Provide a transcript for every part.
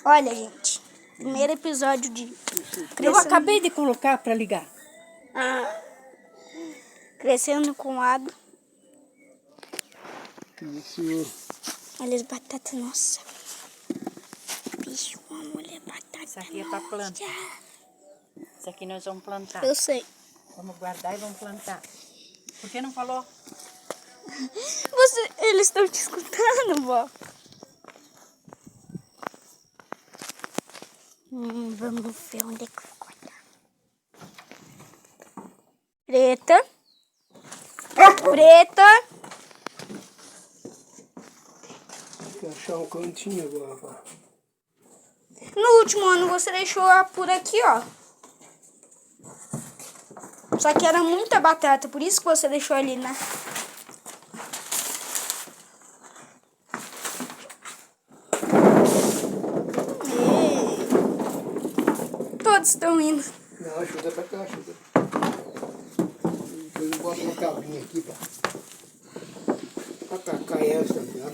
Olha, gente. Primeiro episódio de Eu acabei de colocar para ligar. Crescendo com água. Isso. Olha as batatas, nossa. Bicho, amor, é batata. Isso aqui é para planta. Isso aqui nós vamos plantar. Eu sei. Vamos guardar e vamos plantar. Por que não falou? Eles estão te escutando, vó. Vamos ver onde é que eu vou cortar. Preta. Preta. Tem que achar um cantinho agora, vó. No último ano você deixou por aqui, ó. Só que era muita batata, por isso que você deixou ali, né? Todos estão indo. Não, ajuda pra cá, ajuda. Depois eu boto uma cabinha aqui pra atacar essa, tá?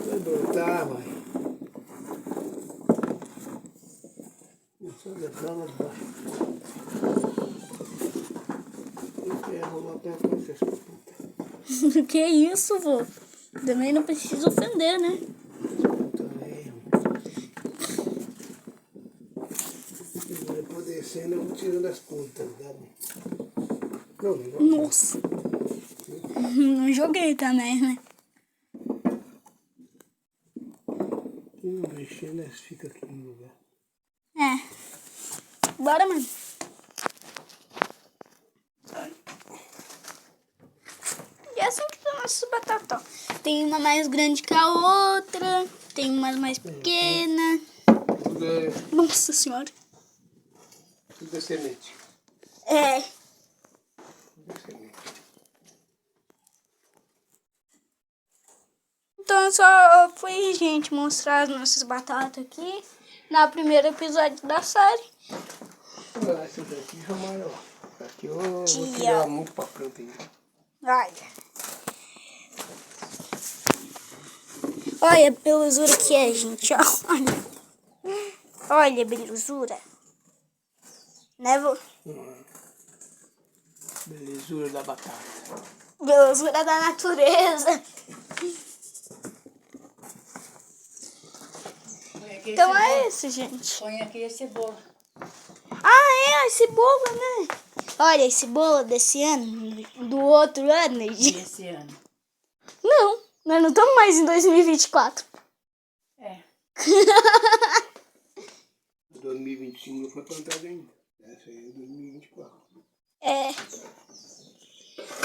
Vai brotar, vai. Só deixar lá debaixo. Eu quero lá perto dessas putas. Que isso, vô? Também não precisa ofender, né? Depois descendo eu vou tirando as pontas, tá? Não, Nossa. Não joguei também, né? não mexendo, elas ficam aqui no lugar. É. Bora, mano. E é assim que tá nossa batata, ó. Tem uma mais grande que a outra. Tem umas mais pequena. Tudo é, Nossa senhora. tudo é semente. É. Tudo é semente. Então só fui, gente, mostrar as nossas batatas aqui. No primeiro episódio da série. Ah, essa daqui já é maior. Aqui eu vou Tia. tirar muito pra planta aí. Olha. Olha a belezura que é, gente. Ó. Olha. Olha a belezura. Né, vô? Belezura da batata. Belezura da natureza. Então é isso, gente. Põe aqui a cebola. Ah, é a cebola, né? Olha, esse bolo desse ano, do outro ano. E esse ano? Não, nós não estamos mais em 2024. É. 2025 não foi plantado ainda. Essa aí é 2024. É.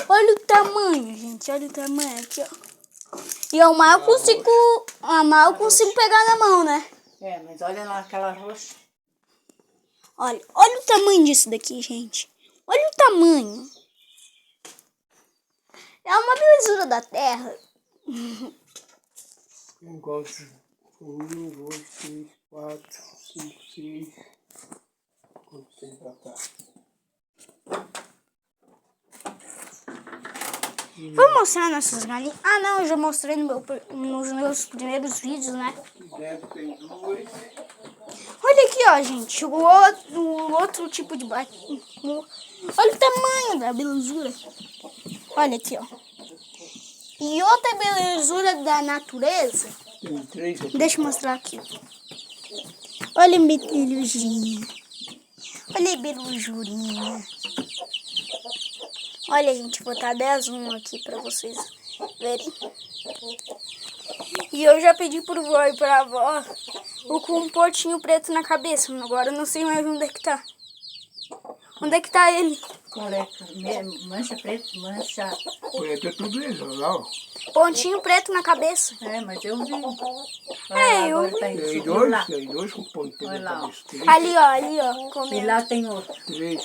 Olha o tamanho, gente. Olha o tamanho aqui, ó. E eu mal consigo pegar na mão, né? É, mas olha lá aquela roxa. Olha o tamanho disso daqui, gente. Olha o tamanho. É uma belezura da terra. Eu gosto. 1, 2, 3, 4, 5, 6. Quanto tem pra cá? Vou mostrar nossas galinhas. Ah, não, eu já mostrei nos meus primeiros vídeos, né? Dentro tem 2. Olha aqui, ó, gente. O outro tipo de batata. Olha o tamanho da belezura. Olha aqui, ó. E outra belezura da natureza. Tem 3 aqui. Deixa eu mostrar aqui. Olha a beluzinha. Olha a beluzurinha. Olha, gente, vou botar 10-1 aqui pra vocês verem. E eu já pedi pro vó e pra avó com um potinho preto na cabeça. Agora eu não sei mais onde é que tá. Onde é que tá ele? Qual é? Mancha preta, mancha. Preto é tudo isso, olha lá, ó. Pontinho preto na cabeça. É, mas eu vi. É, eu agora vi. tá indo. Tem Subiu 2, lá. tem 2 com ponto Olha na lá, ó. cabeça. Ali, ó, E comendo. lá tem outro. 3.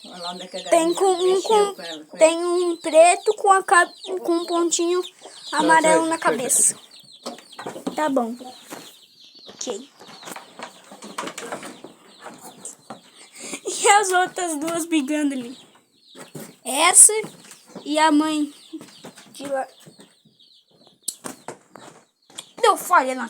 Olha lá onde é que a Tem galinha mexeu um, com ela. tem um preto com um pontinho amarelo na cabeça. Tá bom. Ok. E as outras duas brigando ali. Essa e a mãe de lá. falha na